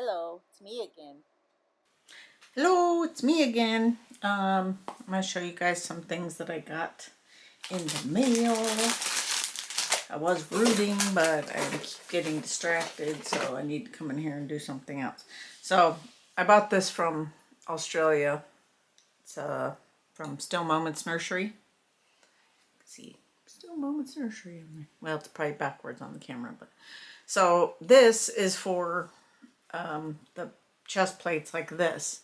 Hello, it's me again. Hello, it's me again. I'm going to show you guys some things that I got in the mail. I was rooting, but I keep getting distracted, so I need to come in here and do something else. So I bought this from Australia. It's from Still Moments Nursery. Let's see, Still Moments Nursery. Well, it's probably backwards on the camera, but so this is for the chest plates like this.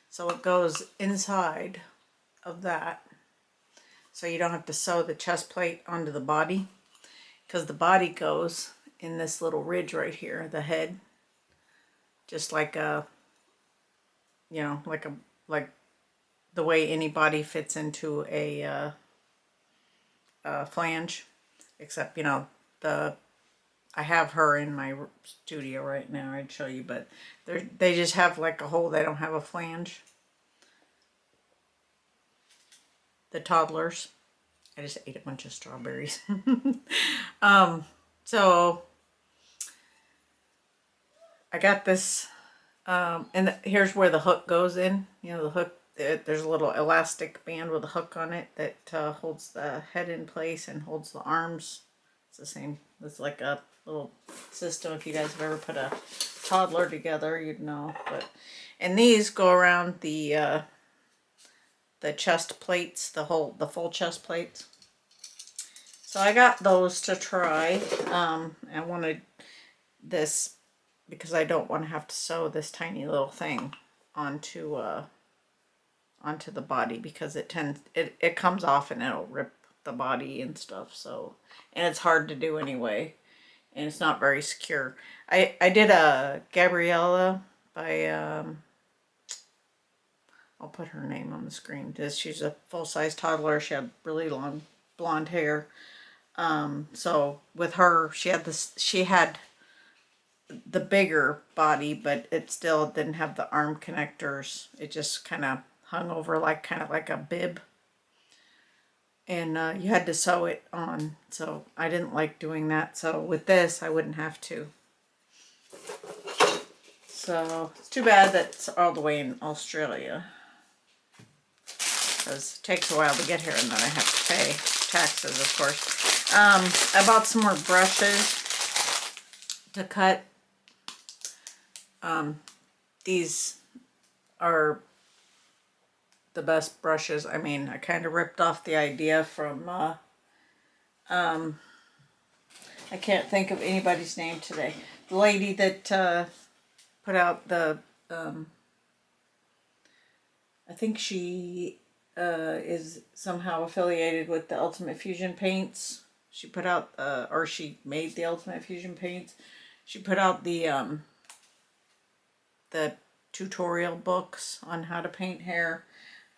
So it goes inside of that, so you don't have to sew the chest plate onto the body, because the body goes in this little ridge right here, the head, just like a, like the way any body fits into a flange, except the I have her in my studio right now. I'd show you, but they just have like a hole. They don't have a flange. The toddlers. I just ate a bunch of strawberries. So I got this, and here's where the hook goes in. The hook, there's a little elastic band with a hook on it that holds the head in place and holds the arms. It's the same. It's like a little system. If you guys have ever put a toddler together, you'd know. And these go around the chest plates, the full chest plates. So I got those to try. I wanted this because I don't want to have to sew this tiny little thing onto onto the body, because it comes off and it'll rip the body and stuff. So, and it's hard to do anyway, and it's not very secure. I did a Gabriella by I'll put her name on the screen. She's a full-size toddler. She had really long blonde hair. So with her, she had the bigger body, but it still didn't have the arm connectors. It just kind of hung over kind of like a bib, and you had to sew it on. So I didn't like doing that. So with this, I wouldn't have to. So it's too bad that it's all the way in Australia, because it takes a while to get here, and then I have to pay taxes, of course. I bought some more brushes to cut. These are the best brushes. I mean, I kind of ripped off the idea from, I can't think of anybody's name today. The lady that put out the, I think she is somehow affiliated with the Ultimate Fusion Paints. She put out, or she made the Ultimate Fusion Paints. She put out the tutorial books on how to paint hair.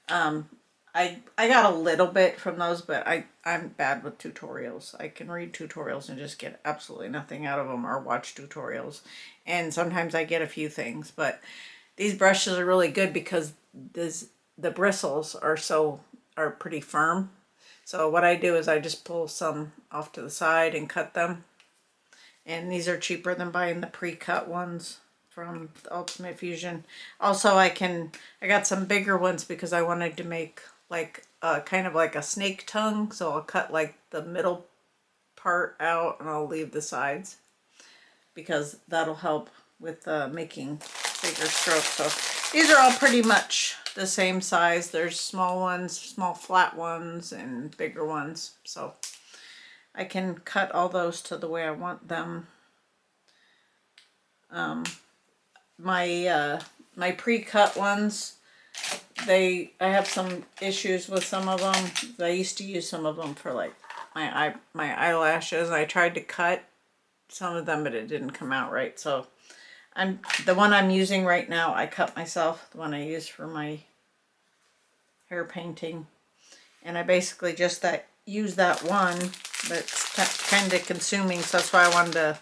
I got a little bit from those, but I'm bad with tutorials. I can read tutorials and just get absolutely nothing out of them, or watch tutorials. And sometimes I get a few things, but these brushes are really good because the bristles are pretty firm. So what I do is I just pull some off to the side and cut them. And these are cheaper than buying the pre-cut ones from the Ultimate Fusion. Also, I got some bigger ones because I wanted to make like kind of like a snake tongue. So I'll cut like the middle part out and I'll leave the sides, because that'll help with making bigger strokes. So these are all pretty much the same size. There's small ones, small flat ones, and bigger ones. So I can cut all those to the way I want them. My pre-cut ones, I have some issues with some of them. I used to use some of them for like my eyelashes. I tried to cut some of them, but it didn't come out right. So the one I'm using right now, I cut myself, the one I use for my hair painting. And I basically just use that one, but it's kind of consuming, so that's why I wanted the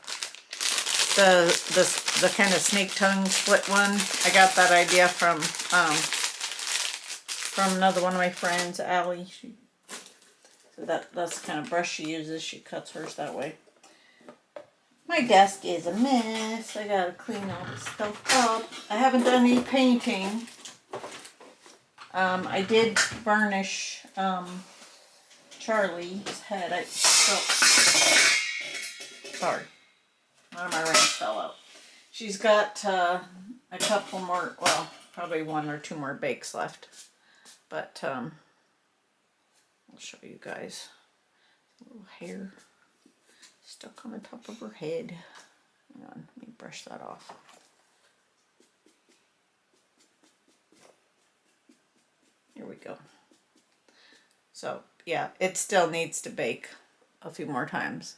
kind of snake tongue split one. I got that idea from another one of my friends, Allie. So that's the kind of brush she uses. She cuts hers that way. My desk is a mess. I gotta clean all this stuff up. I haven't done any painting. I did varnish Charlie's head. Sorry, one of my rings fell out. She's got a couple more, well, probably 1 or 2 more bakes left. But I'll show you guys. A little hair stuck on the top of her head. Hang on, let me brush that off. Here we go. So yeah, it still needs to bake a few more times.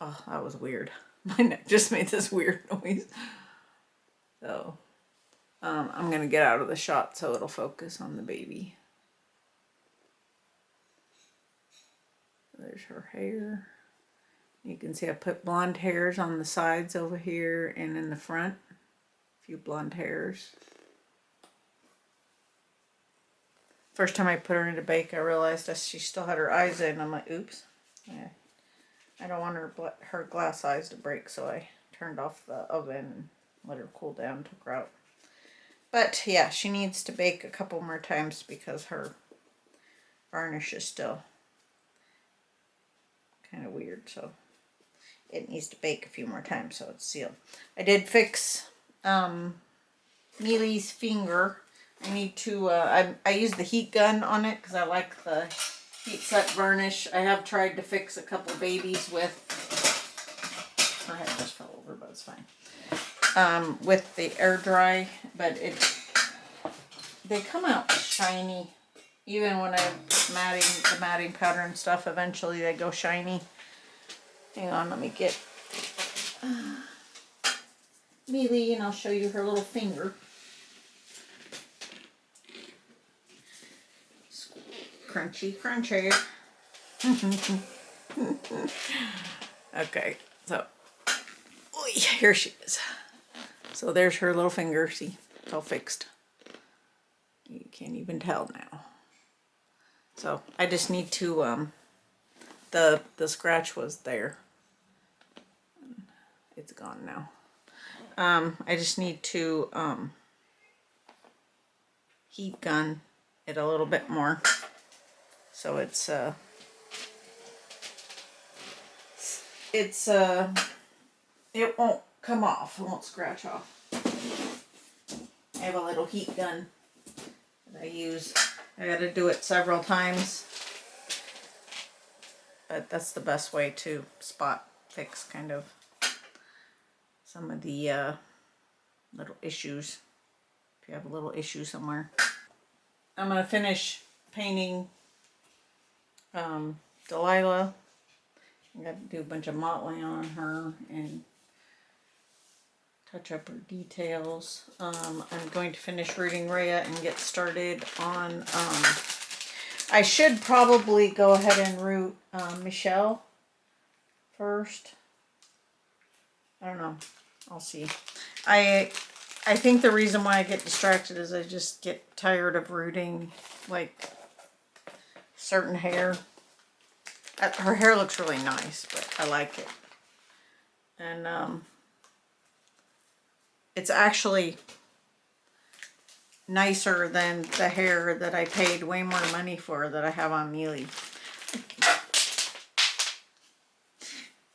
Oh, that was weird. My neck just made this weird noise. So I'm gonna get out of the shot so it'll focus on the baby. There's her hair. You can see I put blonde hairs on the sides over here and in the front. A few blonde hairs. First time I put her into bake, I realized that she still had her eyes in. I'm like, oops. Yeah. I don't want her glass eyes to break, so I turned off the oven and let her cool down, took her out. But yeah, she needs to bake a couple more times because her varnish is still kind of weird, so it needs to bake a few more times so it's sealed. I did fix Mealy's finger. I need to, I use the heat gun on it because I like the heat set varnish. I have tried to fix a couple babies with, her head just fell over, but it's fine. With the air dry, but they come out shiny. Even when I put the matting powder and stuff, eventually they go shiny. Hang on, let me get Mealy and I'll show you her little finger. Crunchy, crunchy. Okay, so here she is. So there's her little finger. See, it's all fixed. You can't even tell now. So I just need to the scratch was there. It's gone now. I just need to heat gun it a little bit more. So it won't come off, it won't scratch off. I have a little heat gun that I use. I gotta do it several times, but that's the best way to spot fix kind of some of the little issues. If you have a little issue somewhere. I'm gonna finish painting Delilah. I got to do a bunch of mottling on her and touch up her details. I'm going to finish rooting Rhea and get started on, I should probably go ahead and root Michelle first. I don't know. I'll see. I think the reason why I get distracted is I just get tired of rooting like certain hair. Her hair looks really nice, but I like it. And it's actually nicer than the hair that I paid way more money for that I have on Mealy.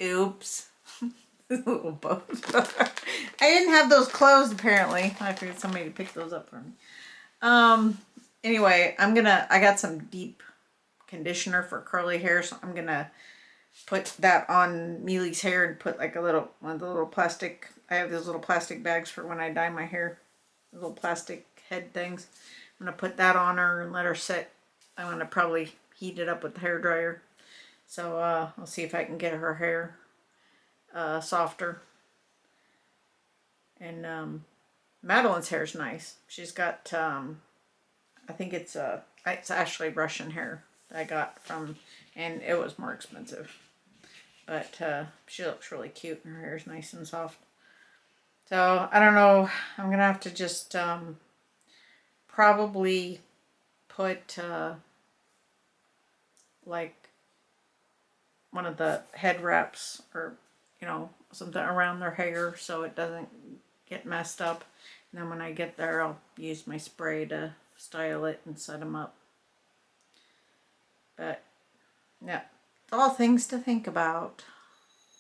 Oops. Little bows. I didn't have those closed apparently. I figured somebody to pick those up for me. Anyway, I got some deep conditioner for curly hair, so I'm gonna put that on Mealy's hair and put like one of the little plastic, I have those little plastic bags for when I dye my hair, little plastic head things. I'm gonna put that on her and let her sit. I'm gonna probably heat it up with the hair dryer. So I'll see if I can get her hair softer. And Madeline's hair is nice. She's got I think it's actually Russian hair that I got from, and it was more expensive. But she looks really cute and her hair is nice and soft. So I don't know. I'm gonna have to just probably put like one of the head wraps or you know, something around their hair so it doesn't get messed up. And then when I get there, I'll use my spray to style it and set them up. But yeah, all things to think about.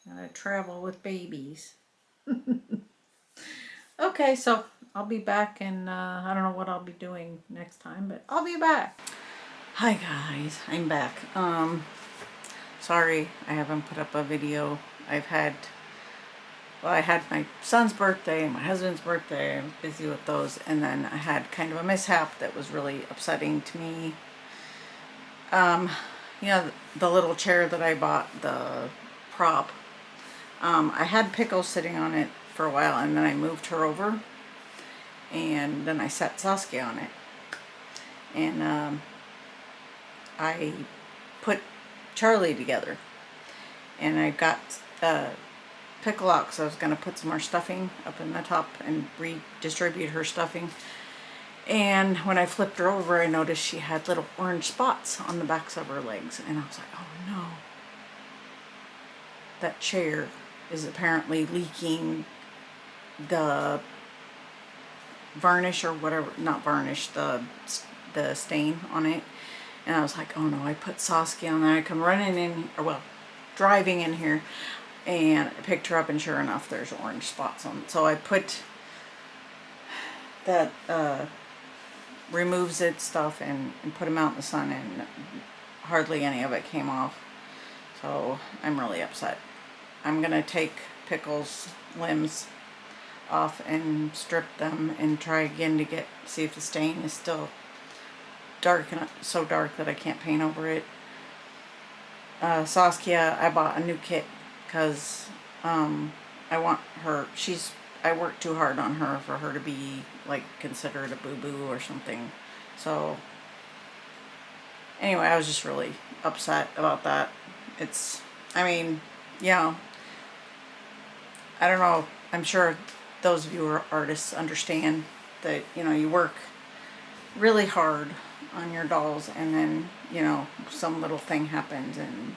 Gotta travel with babies. Okay, so I'll be back, and I don't know what I'll be doing next time, but I'll be back. Hi guys, I'm back. Sorry I haven't put up a video. I had my son's birthday and my husband's birthday. I was busy with those, and then I had kind of a mishap that was really upsetting to me. You know, the little chair that I bought, the prop, I had Pickles sitting on it for a while, and then I moved her over, and then I set Saskia on it, and I put Charlie together, and I got Pickle out because I was going to put some more stuffing up in the top and redistribute her stuffing. And when I flipped her over, I noticed she had little orange spots on the backs of her legs, and I was like, oh no, that chair is apparently leaking the varnish or whatever, not varnish, the stain on it. And I was like, oh no, I put Saskia on there. I come running in, or well, driving in here, and I picked her up, and sure enough, there's orange spots on it. So I put that removes it stuff and put them out in the sun, and hardly any of it came off. So I'm really upset. I'm gonna take Pickles' limbs off and strip them and try again to see if the stain is still dark, and so dark that I can't paint over it. Saskia, I bought a new kit because I want her, I worked too hard on her for her to be like considered a boo-boo or something. So anyway, I was just really upset about that. I mean, yeah, I don't know, I'm sure those of you who are artists understand that, you know, you work really hard on your dolls, and then, you know, some little thing happens, and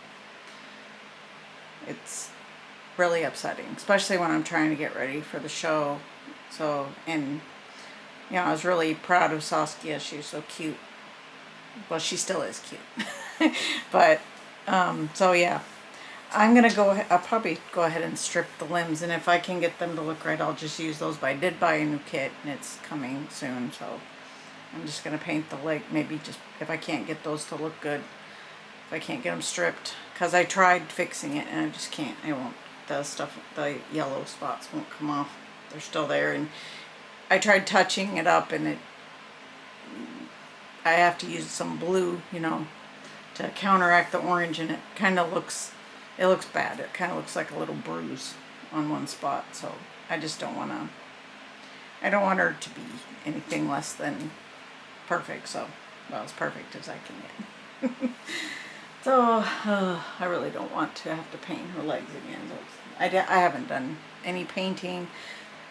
it's really upsetting, especially when I'm trying to get ready for the show. So, and, you know, I was really proud of Saskia. She was so cute. Well, she still is cute. But, so yeah, I'm going to go ahead, I'll probably go ahead and strip the limbs, and if I can get them to look right, I'll just use those. But I did buy a new kit, and it's coming soon, so I'm just going to paint the leg, maybe just, if I can't get those to look good, if I can't get them stripped, because I tried fixing it, and I just can't, I won't, the yellow spots won't come off. They're still there, and I tried touching it up, and I have to use some blue, you know, to counteract the orange, and it kind of looks, it looks bad. It kind of looks like a little bruise on one spot, so I just don't want to, I don't want her to be anything less than perfect, so, well, as perfect as I can get. So, I really don't want to have to paint her legs again. I haven't done any painting.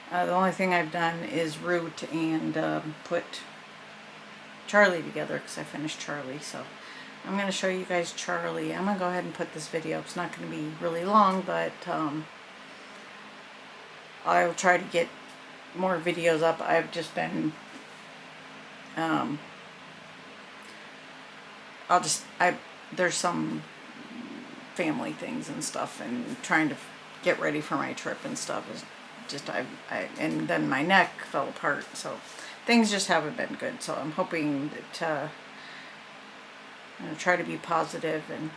The only thing I've done is root and put Charlie together, because I finished Charlie. So I'm going to show you guys Charlie. I'm going to go ahead and put this video. It's not going to be really long, but I'll try to get more videos up. I've just been there's some family things and stuff, and trying to get ready for my trip and stuff is just, and then my neck fell apart, so things just haven't been good. So I'm hoping that I'm gonna try to be positive and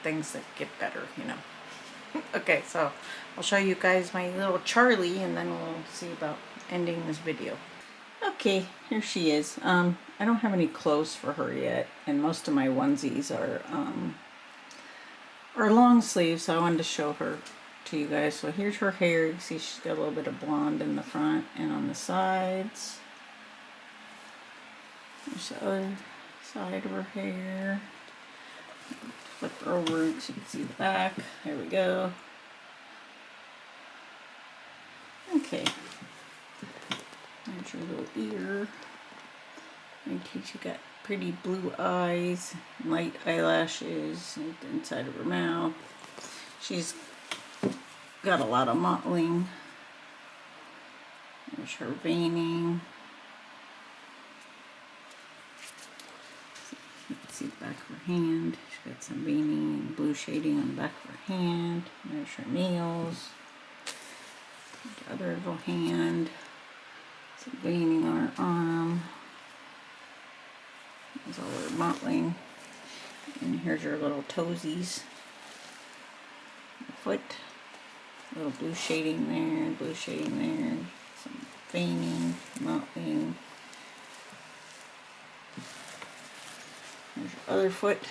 things that get better, you know. Okay, so I'll show you guys my little Charlie, and then we'll see about ending this video. Okay, here she is. I don't have any clothes for her yet, and most of my onesies are long sleeves, so I wanted to show her to you guys. So here's her hair. You can see she's got a little bit of blonde in the front and on the sides. There's the other side of her hair. Flip her over so you can see the back. There we go. Okay. There's your little ear. And she got pretty blue eyes, light eyelashes, and the inside of her mouth. She's got a lot of mottling. There's her veining. Let's see the back of her hand. She's got some veining and blue shading on the back of her hand. There's her nails. The other little hand. Some veining on her arm. There's all her mottling. And here's her little toesies. The foot. A little blue shading there, blue shading there. Some veining, mottling. There's your other foot.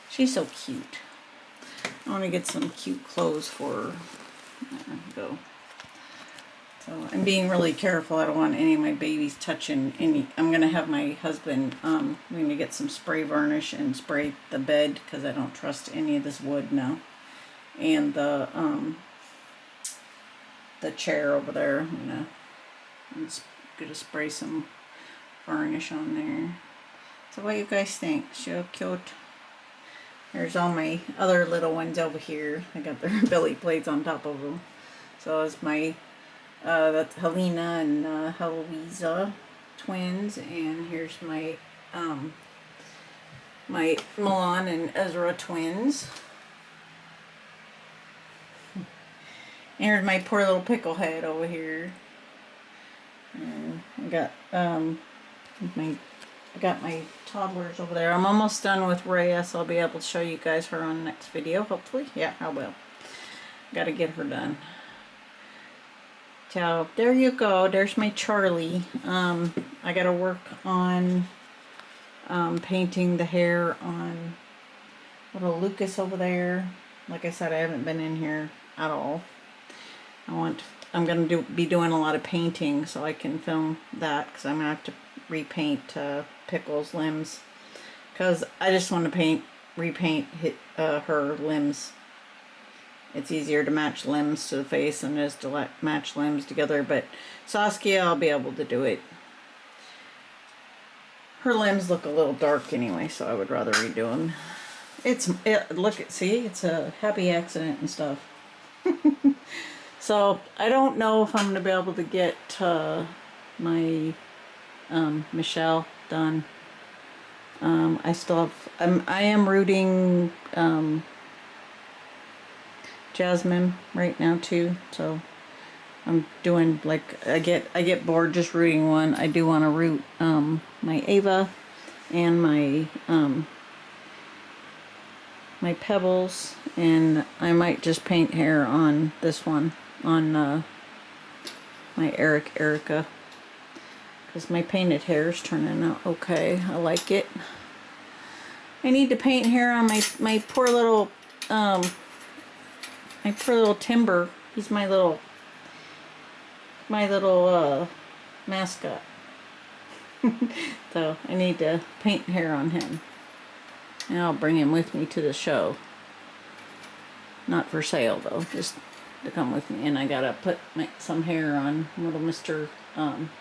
She's so cute. I want to get some cute clothes for her. There we go. So I'm being really careful. I don't want any of my babies touching any. I'm going to have my husband, I'm going to get some spray varnish and spray the bed because I don't trust any of this wood now. And the chair over there, I'm gonna spray some varnish on there. So what do you guys think? So cute. There's all my other little ones over here. I got their belly plates on top of them. So it's my that's Helena and Heloisa twins, and here's my my Milan and Ezra twins. Here's my poor little pickle head over here. And I got my toddlers over there. I'm almost done with Rhea, so I'll be able to show you guys her on the next video, hopefully. Yeah, I will. Gotta get her done. So there you go. There's my Charlie. I gotta work on painting the hair on little Lucas over there. Like I said, I haven't been in here at all. I'm gonna be doing a lot of painting so I can film that, because I'm gonna have to repaint Pickle's limbs, because I just want to repaint her limbs. It's easier to match limbs to the face than it is to match limbs together, but Saskia, I'll be able to do it. Her limbs look a little dark anyway, so I would rather redo them. See, it's a happy accident and stuff. So I don't know if I'm going to be able to get my Michelle done. I am rooting Jasmine right now too, so I'm doing, like, I get bored just rooting one. I do want to root my Ava and my my Pebbles, and I might just paint hair on this one, on my Erica, because my painted hair is turning out okay. I like it. I need to paint hair on my poor little Timber. He's my little mascot. So I need to paint hair on him, and I'll bring him with me to the show. Not for sale though, just to come with me. And I gotta put some hair on little Mr.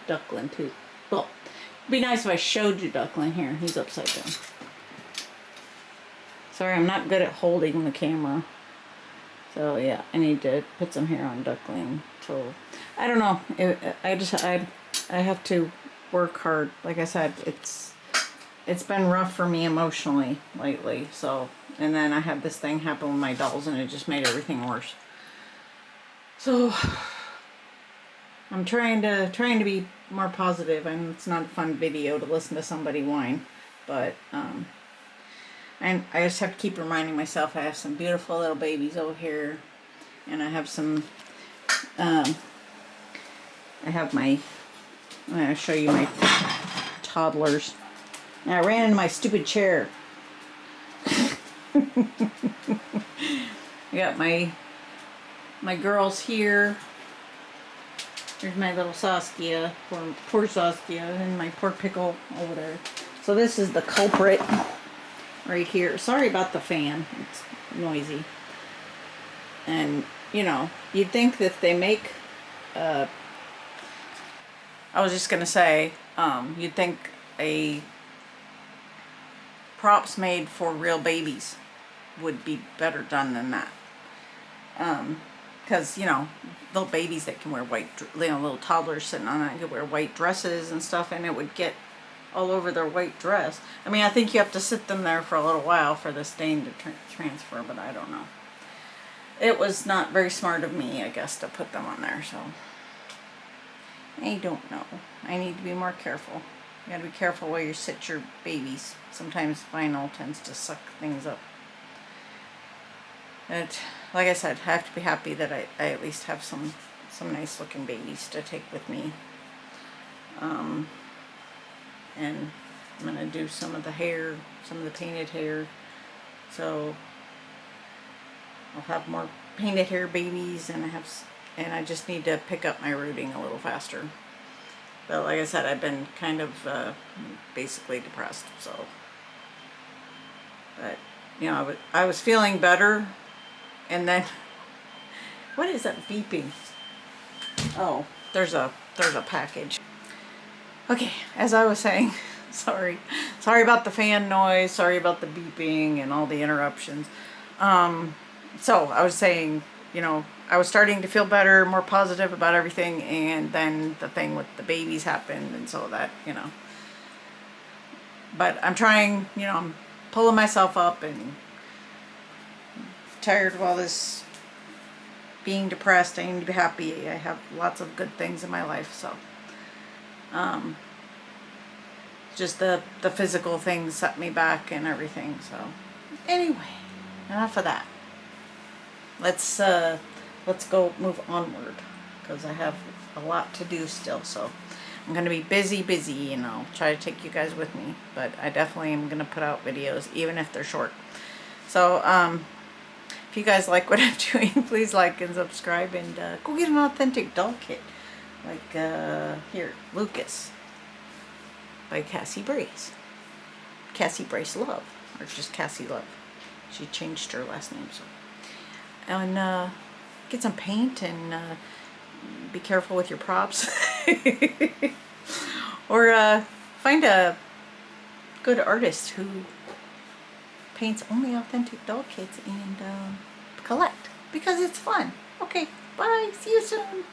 Duckling too. Well, it'd be nice if I showed you Duckling here. He's upside down. Sorry, I'm not good at holding the camera. So yeah, I need to put some hair on Duckling. So I don't know. I have to work hard. Like I said, it's been rough for me emotionally lately. So, and then I had this thing happen with my dolls, and it just made everything worse. So I'm trying to be more positive, and it's not a fun video to listen to somebody whine, but and I just have to keep reminding myself I have some beautiful little babies over here, and I have some I'm going to show you my toddlers. And I ran into my stupid chair. I got my girls here. There's my little Saskia, poor Saskia, and my poor Pickle over there. So this is the culprit right here. Sorry about the fan. It's noisy. And, you know, you'd think that they make, I was just going to say, you'd think a props made for real babies would be better done than that. Because, you know, little babies that can wear white, you know, little toddlers sitting on it could wear white dresses and stuff, and it would get all over their white dress. I mean, I think you have to sit them there for a little while for the stain to transfer, but I don't know. It was not very smart of me, I guess, to put them on there, so I don't know. I need to be more careful. You gotta be careful where you sit your babies. Sometimes vinyl tends to suck things up. But like I said, I have to be happy that I at least have some nice looking babies to take with me. And I'm gonna do some of the hair, some of the painted hair. So I'll have more painted hair babies, and I just need to pick up my rooting a little faster. But like I said, I've been kind of basically depressed. So, but you know, I was feeling better. And then, what is that beeping? Oh, there's a package. Okay, as I was saying, sorry about the fan noise, sorry about the beeping and all the interruptions. So I was saying, you know, I was starting to feel better, more positive about everything, and then the thing with the babies happened, and so that, you know. But I'm trying, you know, I'm pulling myself up, and tired of all this being depressed. I need to be happy. I have lots of good things in my life, so just the physical things set me back and everything. So anyway, enough of that. Let's go move onward, because I have a lot to do still. So I'm gonna be busy, you know, try to take you guys with me, but I definitely am gonna put out videos even if they're short. So if you guys like what I'm doing, please like and subscribe, and go get an authentic doll kit. Like, here, Lucas by Cassie Brace. Cassie Brace Love, or just Cassie Love. She changed her last name, so. And get some paint, and be careful with your props. Or find a good artist who paints only authentic doll kits, and collect, because it's fun. Okay, bye, see you soon.